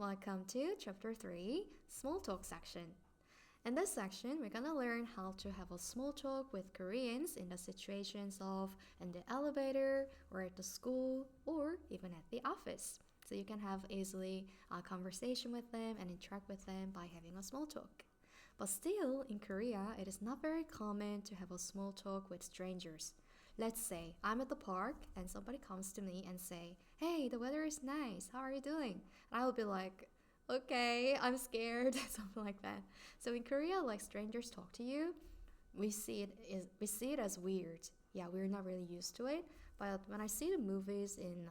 welcome to Chapter 3, Small Talk section. In this section, we're gonna learn how to have a small talk with Koreans in the situations of in the elevator, or at the school, or even at the office. So you can have easily a conversation with them and interact with them by having a small talk. But still, in Korea, it is not very common to have a small talk with strangers. Let's say I'm at the park and somebody comes to me and say, "Hey, the weather is nice. How are you doing?" And I will be like, "Okay, I'm scared," something like that. So in Korea, like strangers talk to you, we see it as weird. Yeah, we're not really used to it. But when I see the movies in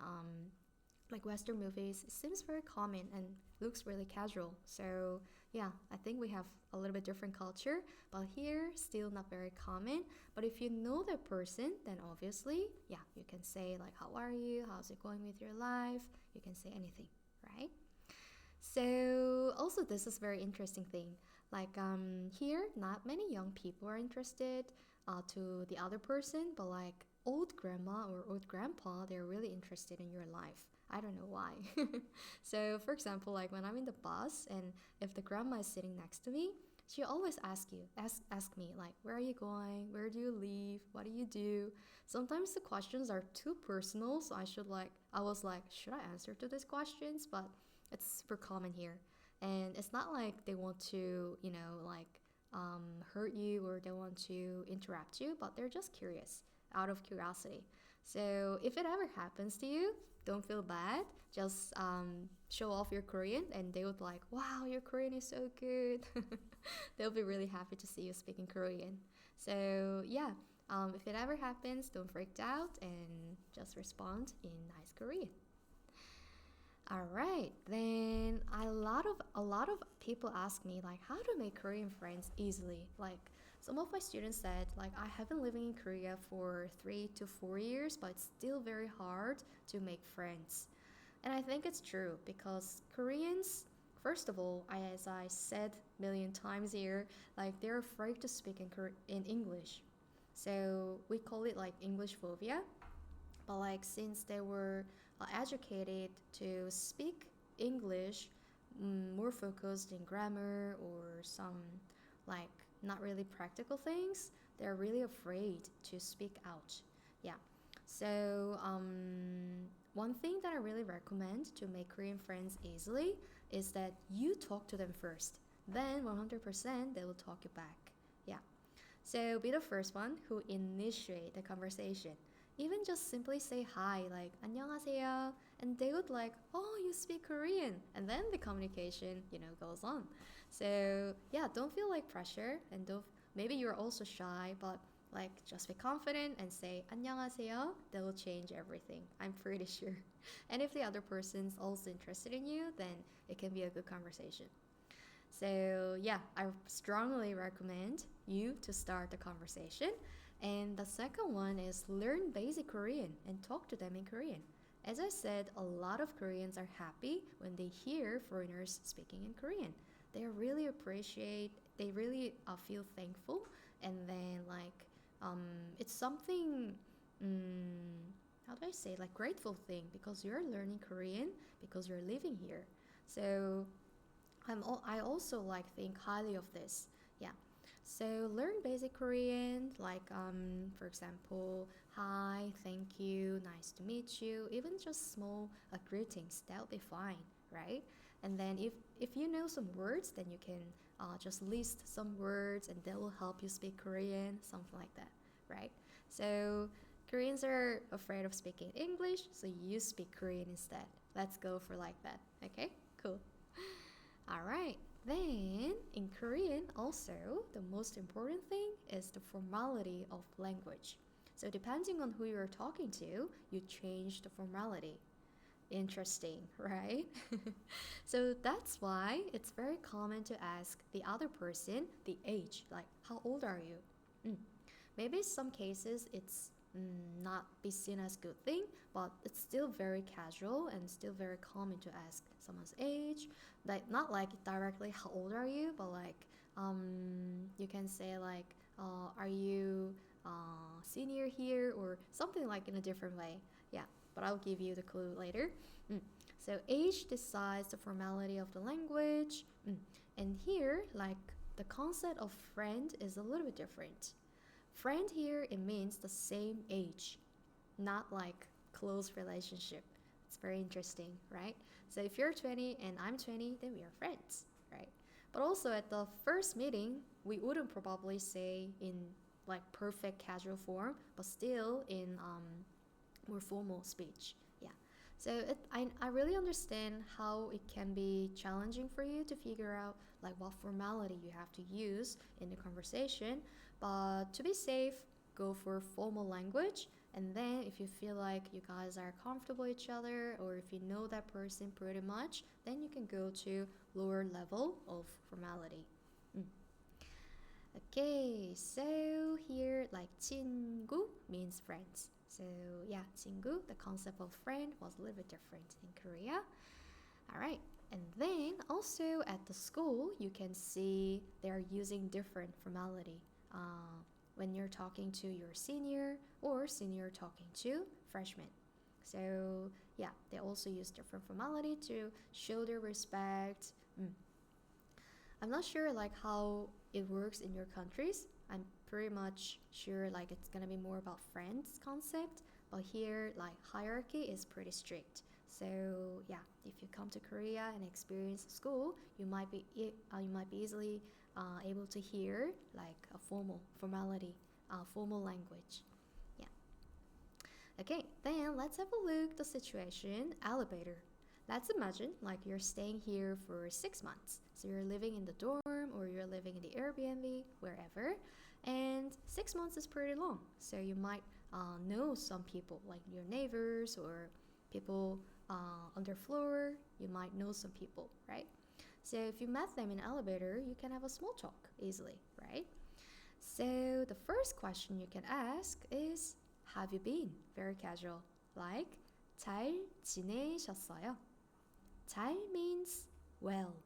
like Western movies, it seems very common and looks really casual. So yeah, I think we have a little bit different culture, but here still not very common. But if you know that person, then obviously, yeah, you can say like, "How are you? How's it going with your life?" You can say anything, right? So also this is very interesting thing. Like here, not many young people are interested to the other person, but like old grandma or old grandpa, they're really interested in your life. I don't know why. So for example, like when I'm in the bus and if the grandma is sitting next to me, she always ask me like, "Where are you going? Where do you live? What do you do?" Sometimes the questions are too personal, so I was like, should I answer to these questions? But it's super common here. And it's not like they want to, like hurt you or they want to interrupt you, but they're just curious out of curiosity. So if it ever happens to you, don't feel bad. Just show off your Korean and they would like, "Wow, your Korean is so good." They'll be really happy to see you speaking Korean. So yeah, if it ever happens, don't freak out and just respond in nice Korean. All right, then a lot of people ask me like how to make Korean friends easily. Like some of my students said like I have been living in Korea for 3 to 4 years, but it's still very hard to make friends. And I think it's true because Koreans, first of all, as I said a million times here, like they're afraid to speak in English. So we call it like English phobia. But like since they were educated to speak English, more focused in grammar or some like not really practical things, they're really afraid to speak out. Yeah. So one thing that I really recommend to make Korean friends easily is that you talk to them first. Then 100% they will talk you back. Yeah. So be the first one who initiate the conversation. Even just simply say hi, like 안녕하세요, and they would like, "Oh, you speak Korean," and then the communication, goes on. So yeah, don't feel like pressure, and don't. Maybe you're also shy, but like just be confident and say 안녕하세요. That will change everything. I'm pretty sure. And if the other person's also interested in you, then it can be a good conversation. So, yeah, I strongly recommend you to start the conversation. And the second one is learn basic Korean and talk to them in Korean. As I said, a lot of Koreans are happy when they hear foreigners speaking in Korean. They really feel thankful, and then, like, it's something. How do I say, like grateful thing because you're learning Korean because you're living here. So I also like think highly of this. Yeah. So learn basic Korean, like for example, hi, thank you, nice to meet you, even just small greetings, that'll be fine, right? And then if you know some words, then you can just list some words, and that will help you speak Korean, something like that, right? So Koreans are afraid of speaking English, so you speak Korean instead. Let's go for like that. Okay, cool. Alright, then in Korean also, the most important thing is the formality of language. So depending on who you're talking to, you change the formality. Interesting, right? So that's why it's very common to ask the other person the age, like how old are you? Mm. Maybe some cases it's not be seen as good thing, but it's still very casual and still very common to ask someone's age. Like not like directly how old are you, but like you can say like are you senior here or something like in a different way. Yeah, but I'll give you the clue later. Mm. So age decides the formality of the language. And here, like the concept of friend is a little bit different. Friend here, it means the same age, not like close relationship. It's very interesting, right? So if you're 20 and I'm 20, then we are friends, right? But also at the first meeting, we wouldn't probably say in like perfect casual form, but still in more formal speech. Yeah. So I really understand how it can be challenging for you to figure out like what formality you have to use in the conversation. But to be safe, go for formal language. And then if you feel like you guys are comfortable with each other, or if you know that person pretty much, then you can go to lower level of formality. Okay, so here like 친구 means friends. So yeah, 친구, the concept of friend was a little bit different in Korea. Alright, and then also at the school, you can see they're using different formality. When you're talking to your senior or senior talking to freshman. So yeah, they also use different formality to show their respect. I'm not sure like how it works in your countries. I'm pretty much sure like it's gonna be more about friends concept, but here like hierarchy is pretty strict. So yeah, if you come to Korea and experience school, you might be easily able to hear like a formality, formal language. Yeah. Okay, then let's have a look the situation elevator. Let's imagine like you're staying here for 6 months. So you're living in the dorm or you're living in the Airbnb, wherever. And 6 months is pretty long. So you might know some people, like your neighbors or people on their floor. You might know some people, right? So if you met them in elevator, you can have a small talk easily, right? So the first question you can ask is, have you been? Very casual. Like, 잘 지내셨어요? 잘 means well.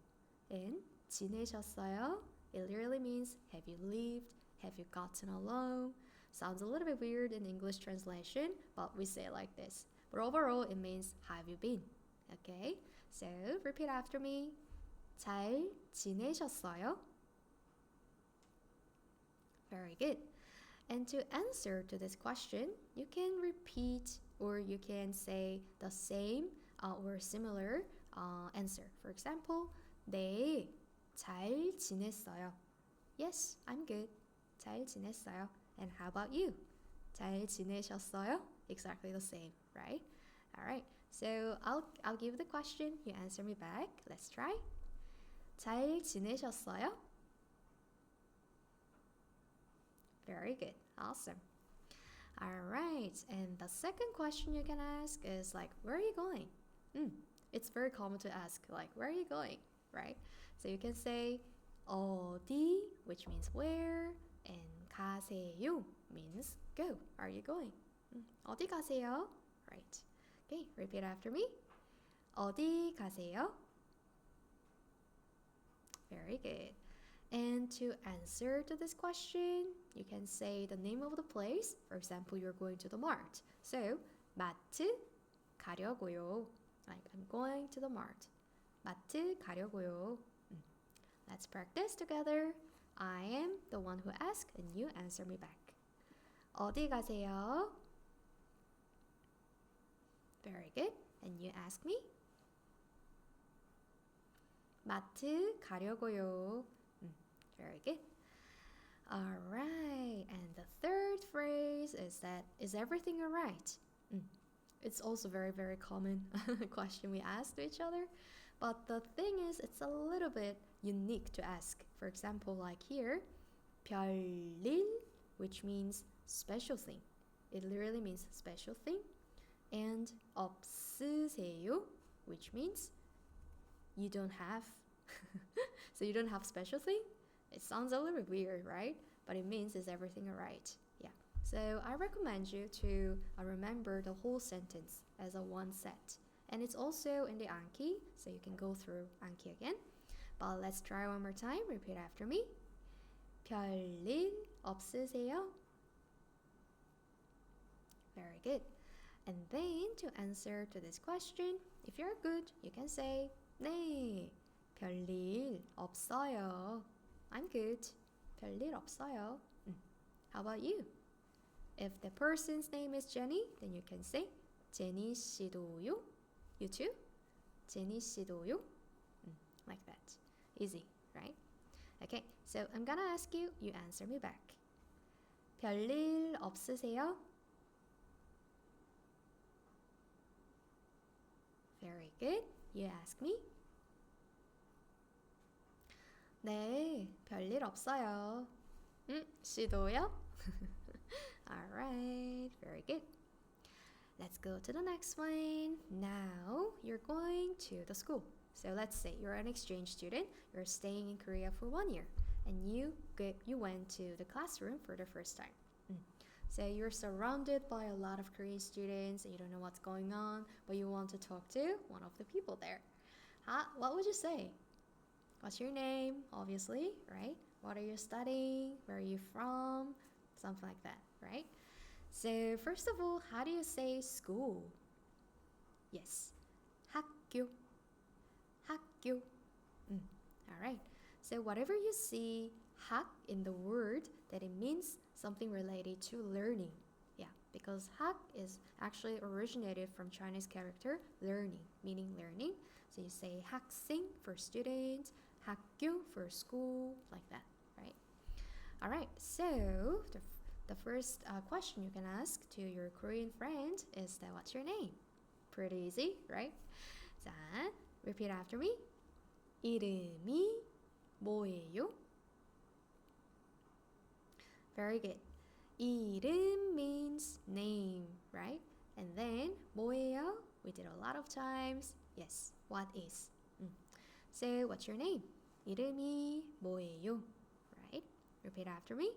And 지내셨어요? It literally means have you lived? Have you gotten along? Sounds a little bit weird in English translation, but we say it like this. But overall, it means have you been? Okay? So repeat after me. 잘 지내셨어요? Very good. And to answer to this question, you can repeat or you can say the same or similar answer. For example, 네, 잘 지냈어요. Yes, I'm good. 잘 지냈어요. And how about you? 잘 지내셨어요? Exactly the same, right? All right. So I'll give the question. You answer me back. Let's try. 잘 지내셨어요? Very good. Awesome. All right. And the second question you can ask is like, where are you going? It's very common to ask like, where are you going? Right? So you can say 어디, which means where, and 가세요 means go. Are you going? 어디 가세요? Right. Okay, repeat after me. 어디 가세요? Very good. And to answer to this question, you can say the name of the place. For example, you're going to the mart. So, 마트 가려고요. Like, I'm going to the mart. 마트 가려고요. Let's practice together. I am the one who asks and you answer me back. 어디 가세요? Very good. And you ask me? 마트 가려고요. Very good. All right. And the third phrase is that, is everything all right? It's also very, very common question we ask to each other. But the thing is, it's a little bit unique to ask. For example, like here, 별일, which means special thing. It literally means special thing. And 없으세요, which means you don't have. So you don't have special thing? It sounds a little bit weird, right? But it means is everything alright? Yeah. So I recommend you to remember the whole sentence as a one set. And it's also in the Anki, so you can go through Anki again. But let's try one more time. Repeat after me. 별일 없으세요? Very good. And then to answer to this question, If you're good, you can say 네, 별일 없어요. I'm good. 별일 없어요. How about you? If the person's name is Jenny, then you can say 제니 씨도요. You too? 제니 씨도요. Like that. Easy, right? Okay, so I'm gonna ask you, you answer me back. 별일 없으세요? Very good. You ask me. 네, 별일 없어요. 씨도요? Alright, very good. Let's go to the next one. Now, you're going to the school. So let's say you're an exchange student, you're staying in Korea for 1 year, and you went to the classroom for the first time. So you're surrounded by a lot of Korean students, and you don't know what's going on, but you want to talk to one of the people there. What would you say? What's your name? Obviously, right? What are you studying? Where are you from? Something like that, right? So first of all, how do you say school? Yes, 학교. 학교. Alright. So whatever you see 학 in the word, that it means something related to learning. Yeah, because 학 is actually originated from Chinese character learning, meaning learning. So you say 학생 for student, 학교 for school, like that, right? Alright, so the first question you can ask to your Korean friend is that what's your name? Pretty easy, right? 자, repeat after me. 이름이 뭐예요? Very good. 이름 means name, right? And then 뭐예요? We did a lot of times. Yes, what is? So what's your name? 이름이 뭐예요? Right? Repeat after me.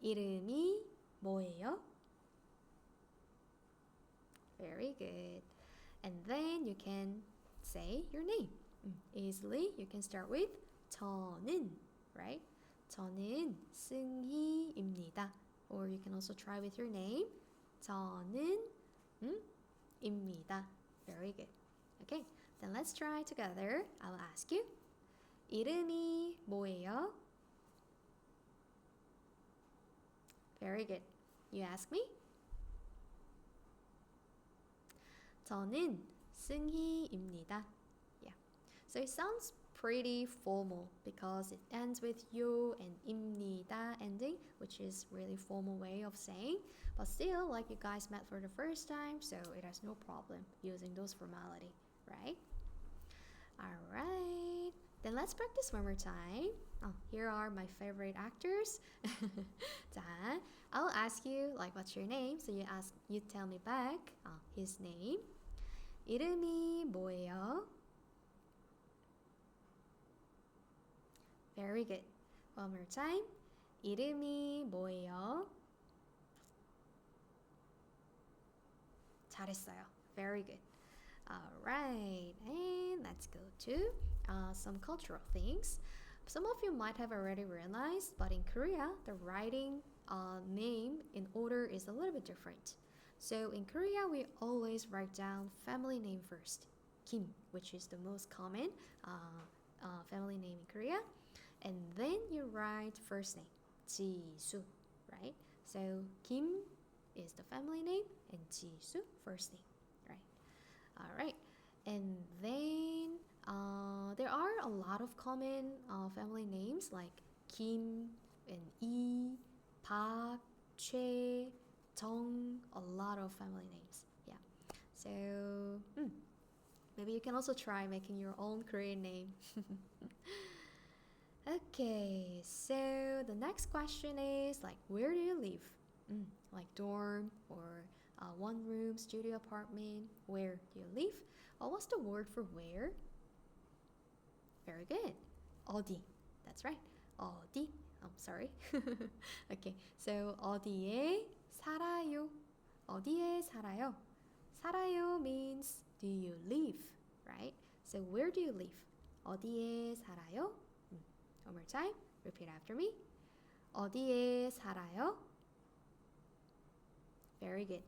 이름이 뭐예요? Very good. And then you can say your name. Easily, you can start with 저는, right? 저는 승희입니다. Or you can also try with your name. 저는 입니다. Very good. Okay, then let's try together. I'll ask you. 이름이 뭐예요? Very good. You ask me. 저는 승희입니다. Yeah. So it sounds pretty formal because it ends with you and 입니다 ending, which is really formal way of saying. But still, like you guys met for the first time, so it has no problem using those formality, right? Alright. Then let's practice one more time. Here are my favorite actors. 자, I'll ask you like what's your name? So you tell me back his name. 이름이 뭐예요? Very good. One more time. 이름이 뭐예요? 잘했어요. Very good. Alright, and let's go to some cultural things. Some of you might have already realized, but in Korea, the writing name in order is a little bit different. So in Korea, we always write down family name first. Kim, which is the most common family name in Korea. And then you write first name, Jisoo, right? So Kim is the family name and Jisoo first name, right? Alright, and then there are a lot of common family names like Kim and Lee, Park, Choi, Jung, a lot of family names. Yeah. So maybe you can also try making your own Korean name. Okay, so the next question is like, where do you live? Like dorm or one room studio apartment. Where do you live? What's the word for where? Very good. 어디. That's right. 어디. I'm sorry. Okay, so 어디에 살아요? 어디에 살아요? 살아요 means do you live, right? So where do you live? 어디에 살아요? One more time. Repeat after me. 어디에 살아요? Very good.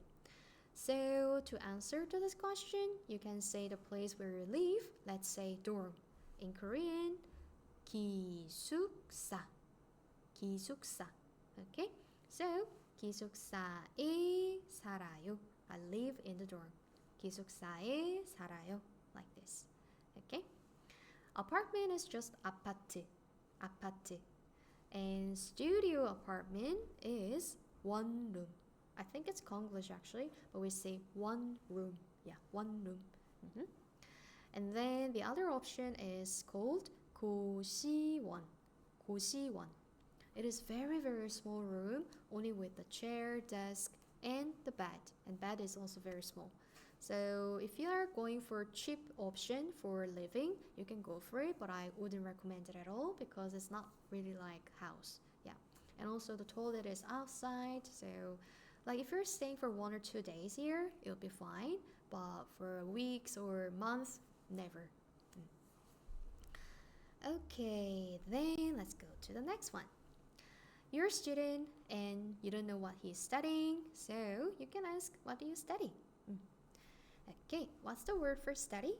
So to answer to this question, you can say the place where you live. Let's say dorm. In Korean, 기숙사. 기숙사. Okay? So 기숙사에 살아요. I live in the dorm. 기숙사에 살아요. Like this. Okay? Apartment is just 아파트. 아파트. And studio apartment is one room. I think it's Konglish actually, but we say one room. Yeah, one room. And then the other option is called 고시원. 고시원. It is very, very small room, only with the chair, desk, and the bed. And bed is also very small. So if you are going for a cheap option for living, you can go for it, but I wouldn't recommend it at all because it's not really like house. Yeah. And also the toilet is outside, so like if you're staying for 1 or 2 days here, it'll be fine, but for weeks or months, never. Okay, then let's go to the next one. You're a student and you don't know what he's studying, so you can ask, what do you study? Okay, what's the word for study?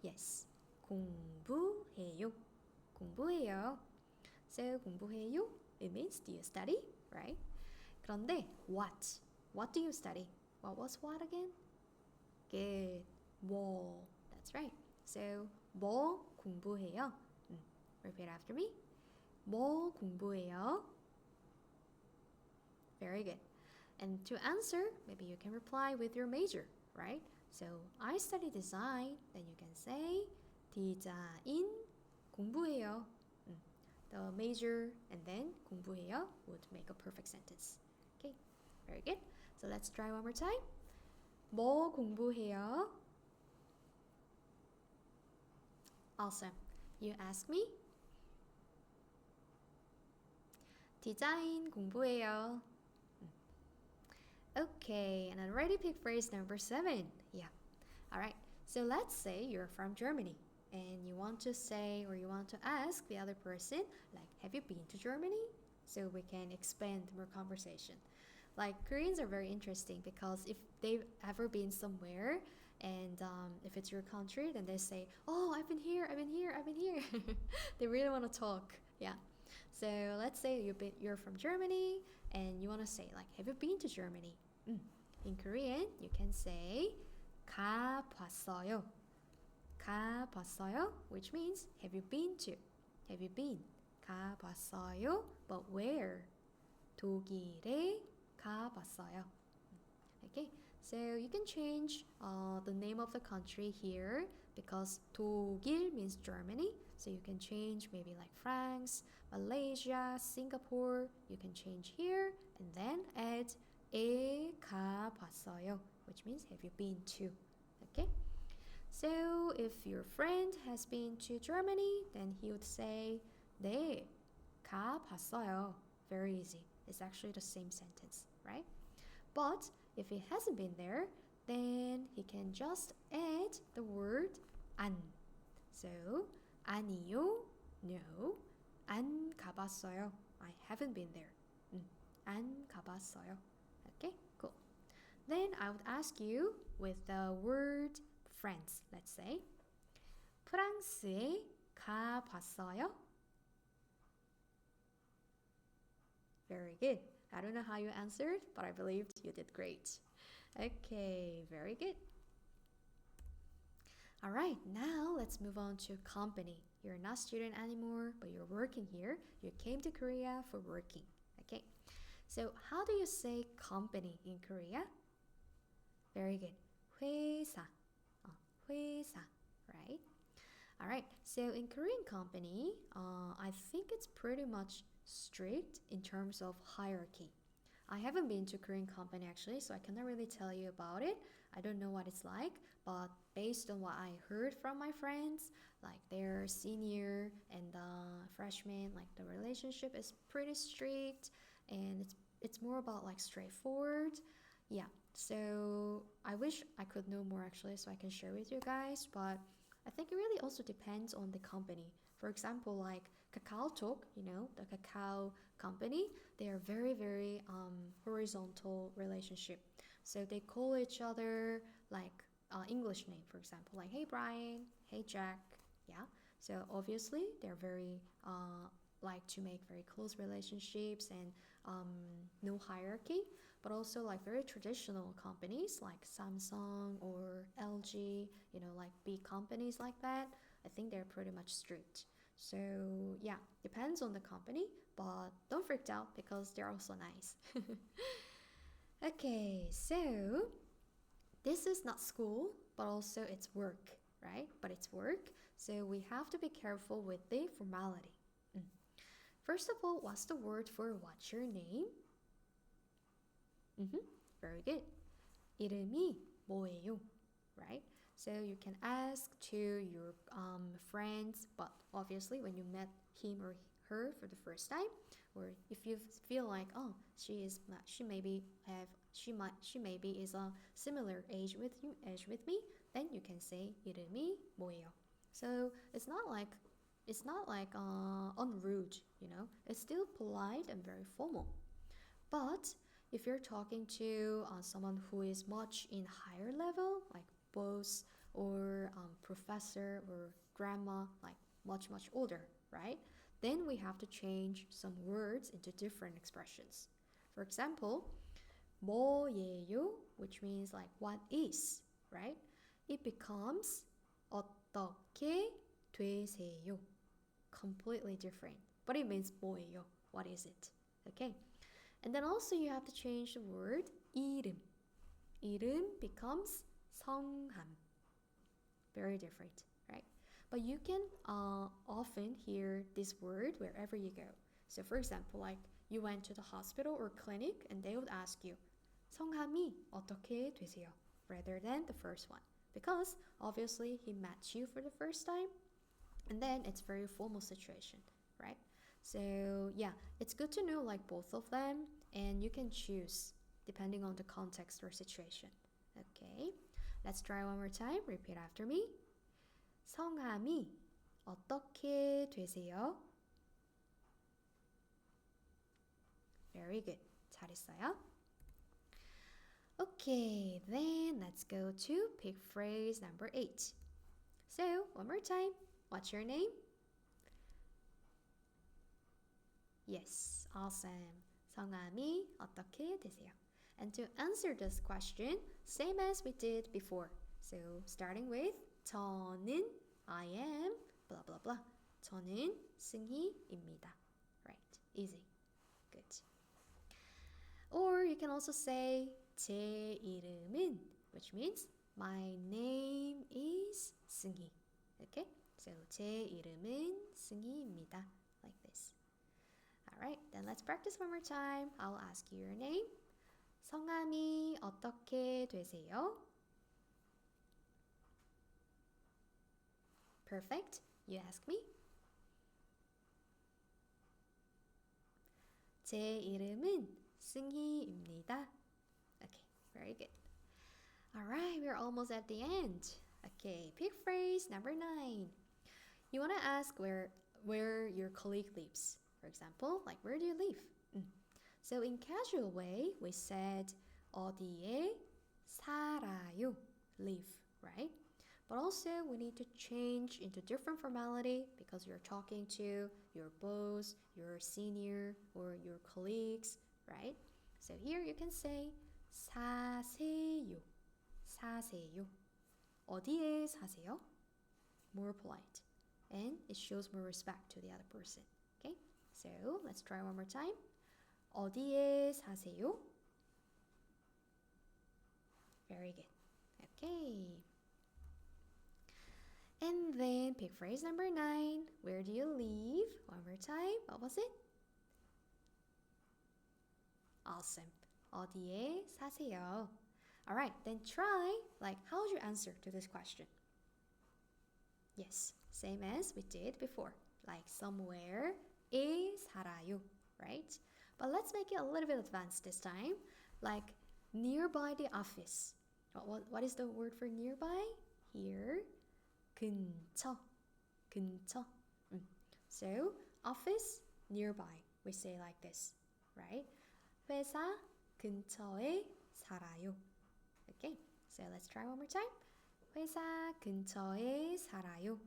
Yes, 공부해요. 공부해요. So 공부해요, it means do you study, right? 그런데 what? What do you study? What was what again? Good. 뭐. That's right. So 뭐 공부해요? Repeat after me. 뭐 공부해요? Very good. And to answer, maybe you can reply with your major, right? So I study design, then you can say 디자인 공부해요. The major and then 공부해요 would make a perfect sentence. Okay, very good. So let's try one more time. 뭐 공부해요? Awesome. You ask me? 디자인 공부해요. Okay, and I already picked phrase number 7. Yeah. Alright, so let's say you're from Germany and you want to say or you want to ask the other person, like, have you been to Germany? So we can expand more conversation. Like, Koreans are very interesting because if they've ever been somewhere and if it's your country, then they say, oh, I've been here. They really want to talk. Yeah. So let's say you're from Germany and you want to say, like, have you been to Germany? In Korean, you can say 가봤어요. 가봤어요, which means have you been to? Have you been? 가봤어요, but where? 독일에 가봤어요. Okay, so you can change the name of the country here because 독일 means Germany, so you can change maybe like France, Malaysia, Singapore. You can change here and then add 에 가봤어요, which means have you been to? Okay, so if your friend has been to Germany, then he would say 네, 가봤어요. Very easy. It's actually the same sentence, right? But if he hasn't been there, then he can just add the word 안. So 아니요, no, 안 가봤어요. I haven't been there. 안 가봤어요. Okay, cool. Then I would ask you with the word France, let's say. 프랑스에 가봤어요? Very good. I don't know how you answered, but I believed you did great. Okay, very good. Alright, now let's move on to company. You're not a student anymore, but you're working here. You came to Korea for working. Okay, so how do you say company in Korea? Very good. 회사. 회사, right? Alright, so in Korean company, I think it's pretty much strict in terms of hierarchy. I haven't been to Korean company actually, so I cannot really tell you about it. I don't know what it's like, but based on what I heard from my friends, like their senior and freshman, like the relationship is pretty strict and it's more about like straightforward. Yeah, so I wish I could know more actually so I can share with you guys, but I think it really also depends on the company. For example, like KakaoTalk, you know, the Kakao company, they are very, very horizontal relationship. So they call each other like English name, for example, like hey Brian, hey Jack. Yeah. So obviously they're very like to make very close relationships and no hierarchy, but also like very traditional companies like Samsung or LG, like big companies like that. I think they're pretty much strict. So yeah, depends on the company, but don't freak out because they're also nice. Okay, so this is not school, but also it's work, right? But it's work, so we have to be careful with the formality. First of all, what's the word for what's your name? Mm-hmm, very good. 이름이 뭐예요? Right? So you can ask to your friends, but obviously when you met him or her for the first time, or if you feel like she maybe is a similar age with me, then you can say 이름이 뭐예요. So it's not like unrude, It's still polite and very formal. But if you're talking to someone who is much in higher level, like boss or professor or grandma, like much older, right? Then we have to change some words into different expressions. For example, 뭐예요, which means like what is, right? It becomes 어떻게 되세요. Completely different, but it means 뭐예요. What is it? Okay. And then also you have to change the word 이름. 이름 becomes 성함. Very different, right? But you can often hear this word wherever you go. So for example, like you went to the hospital or clinic and they would ask you 성함이 어떻게 되세요? Rather than the first one. Because obviously he met you for the first time and then it's very formal situation, right? So yeah, it's good to know like both of them and you can choose depending on the context or situation. Okay, let's try one more time. Repeat after me. 성함이 어떻게 되세요? Very good. 잘했어요. Okay, then let's go to pick phrase number 8. So, one more time. What's your name? Yes, awesome. 성함이 어떻게 되세요? And to answer this question, same as we did before. So, starting with 저는, I am, blah blah blah. 저는 승희입니다. Right, easy. Good. Or you can also say 제 이름은, which means my name is 승희. Okay? So 제 이름은 승희입니다. Like this. Alright, then let's practice one more time. I'll ask you your name. 성함이 어떻게 되세요? Perfect. You ask me. 제 이름은 승희입니다. Okay, very good. Alright, we're almost at the end. Okay, pick phrase number 9. You want to ask where your colleague lives. For example, like where do you live? So in casual way, we said 어디에 살아요, live, right? But also we need to change into different formality because you're talking to your boss, your senior, or your colleagues, right? So here you can say 사세요, 사세요. 어디에 사세요? More polite. And it shows more respect to the other person. Okay? So let's try one more time. 어디에 사세요? Very good. Okay. And then pick phrase number 9. Where do you live? One more time. What was it? Awesome. 어디에 사세요? Alright, then try, like, how would you answer to this question? Yes, same as we did before. Like, somewhere 에 살아요, right? But let's make it a little bit advanced this time. Like, nearby the office. What is the word for nearby? Here, 근처, 근처. So, office, nearby. We say like this, right? 회사 근처에 살아요. Okay, so let's try one more time. 회사 근처에 살아요.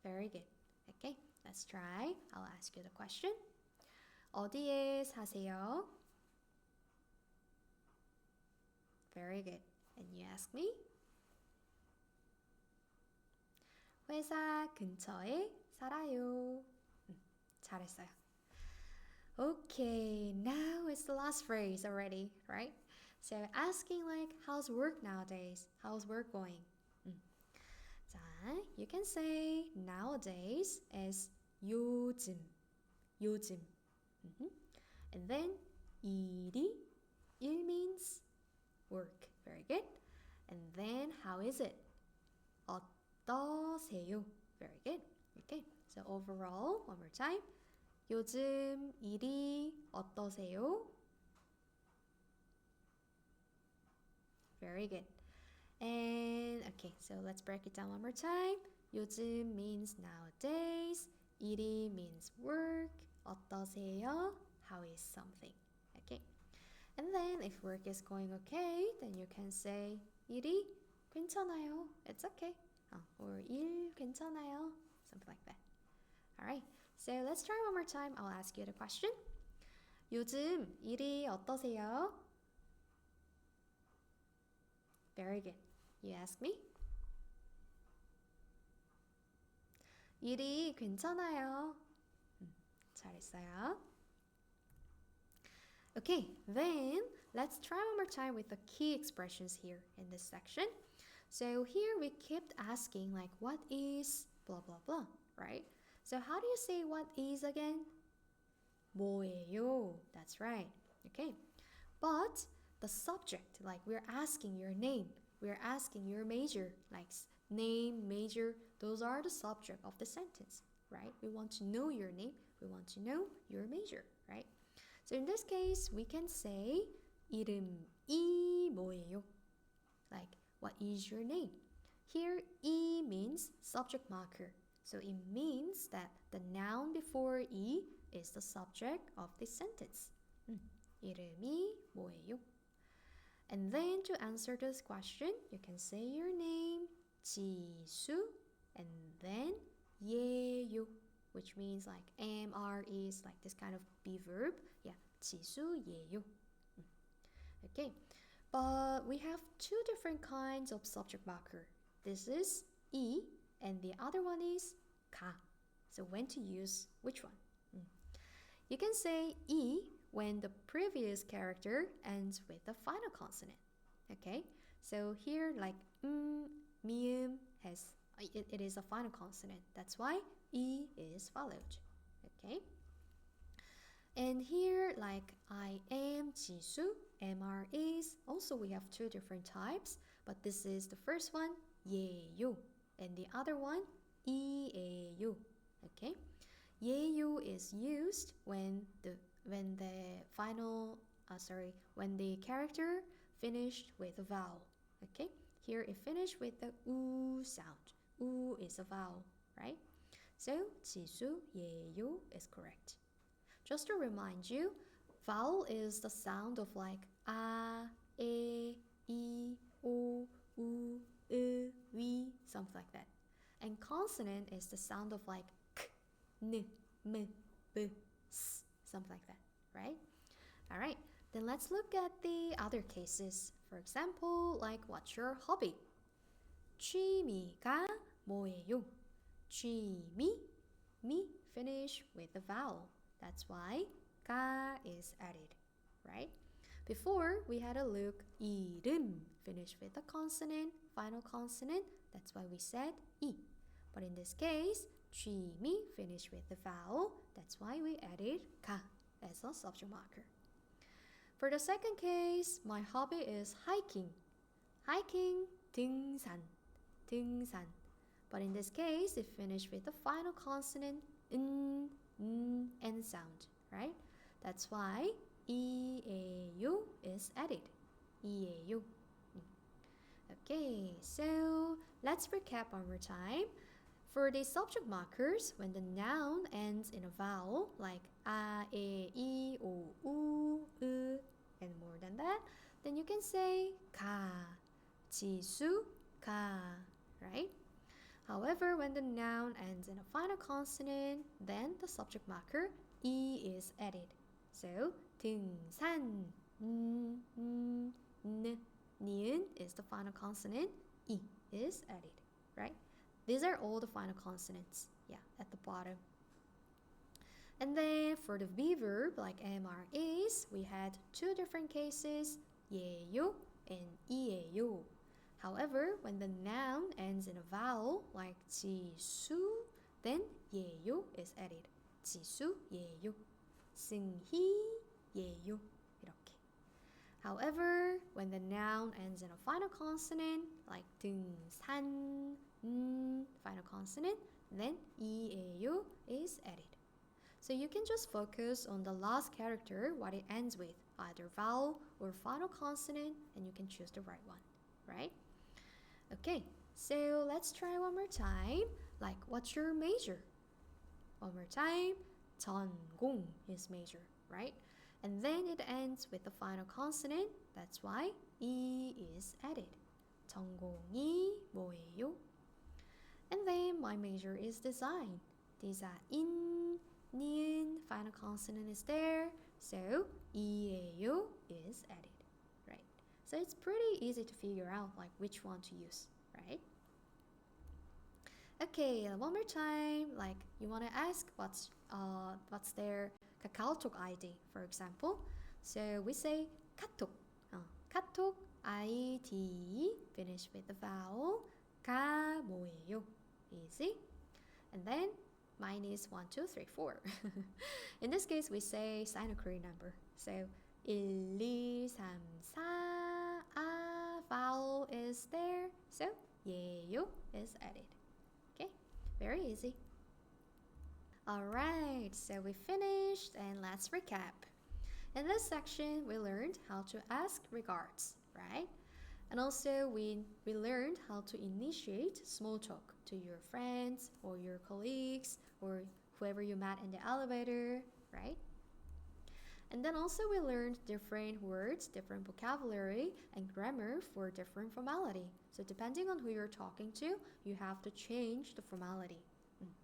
Very good. Okay, let's try. I'll ask you the question. 어디에 사세요? Very good. And you ask me? 회사 근처에 살아요. 잘했어요. Okay, now it's the last phrase already, right? So asking like, how's work nowadays? How's work going? 자, you can say nowadays as 요즘. And then 일이, 일 means work. Very good. And then how is it? 어떠세요? Very good. Okay. So overall, one more time. 요즘 일이 어떠세요? Very good. And okay, so let's break it down one more time. 요즘 means nowadays. 일이 means work. 어떠세요? How is something? Okay. And then if work is going okay, then you can say 일이 괜찮아요. It's okay. Or 일 괜찮아요. Something like that. Alright. So let's try one more time. I'll ask you the question. 요즘 일이 어떠세요? Very good. You ask me? 일이 괜찮아요. 잘했어요. Okay, then let's try one more time with the key expressions here in this section. So here we kept asking like what is blah blah blah, right? So how do you say what is again? 뭐예요? That's right. Okay. But the subject, like we're asking your name, we're asking your major, like name, major, those are the subject of the sentence, right? We want to know your name, we want to know your major, right? So in this case, we can say 이름이 뭐예요? Like, what is your name? Here, 이 means subject marker. So it means that the noun before 이 is the subject of this sentence. 이름이 뭐예요? And then to answer this question, you can say your name, 지수, and then 예요, which means like am, are, is, like this kind of be verb. Yeah, 지수, 예요. Okay, but we have two different kinds of subject marker. This is 이, and the other one is 가. So when to use which one? You can say 이 when the previous character ends with the final consonant. Okay, so here like 미음 has it is a final consonant. That's why 이 is followed. Okay, and here like I am 지수, MR is also we have two different types, but this is the first one 예요, and the other one 이에요. Okay, 예요 is used when the when the character finished with a vowel. Okay, here it finished with the u sound. U is a vowel, right? So 지수, 예요 is correct. Just to remind you, vowel is the sound of like a, e, I, o, u, 위, something like that. And consonant is the sound of like k, n, m, b, s, something like that, right? All right, then let's look at the other cases. For example, like what's your hobby? 취미가 뭐예요? 취미, mi finish with the vowel. That's why 가 is added, right? Before we had a look 이름 finish with a consonant, final consonant. That's why we said 이. But in this case, 취미 finish with the vowel. That's why we added 가 as a subject marker. For the second case, my hobby is hiking. Hiking, 등산. But in this case, it finished with the final consonant n sound, right? That's why 이에요 is added. 이에요. Okay, so let's recap one more time. For the subject markers, when the noun ends in a vowel like a, e, I, o, u, and more than that, then you can say 가, 지수, 가, right? However, when the noun ends in a final consonant, then the subject marker E is added. So, 등산, 니은 is the final consonant, E is added, right? These are all the final consonants, at the bottom. And then for the V verb, like MRAs, we had two different cases, 예요 and 이예요. However, when the noun ends in a vowel, like 지수, then 예요 is added. 지수, 예요. 승희, 예요. 이렇게. However, when the noun ends in a final consonant, like 등산, final consonant, then 이예요 is added. So you can just focus on the last character, what it ends with, either vowel or final consonant, and you can choose the right one, right? Okay, so let's try one more time. Like, what's your major? One more time. 전공 is major, right? And then it ends with the final consonant. That's why E is added. 전공이 뭐예요? And then my major is design. 디자인, 니은, final consonant is there. So 이예요 is added. So it's pretty easy to figure out like which one to use, right? Okay, one more time. Like you want to ask what's their KakaoTalk ID, for example. So we say 카톡, 카톡 ID finish with the vowel. 가 뭐예요? Easy. And then mine is 1, 2, 3, 4. In this case, we say Sino-Korean number. So 1, 2, 3, 4. Vowel is there, so 예요 is added. Okay, very easy. Alright, so we finished and let's recap. In this section, we learned how to ask regards, right? And also we learned how to initiate small talk to your friends or your colleagues or whoever you met in the elevator, right? And then also we learned different words, different vocabulary, and grammar for different formality. So depending on who you're talking to, you have to change the formality.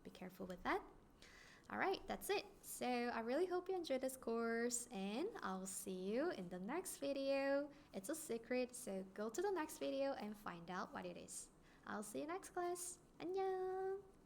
Be careful with that. Alright, that's it. So I really hope you enjoyed this course, and I'll see you in the next video. It's a secret, so go to the next video and find out what it is. I'll see you next class. 안녕!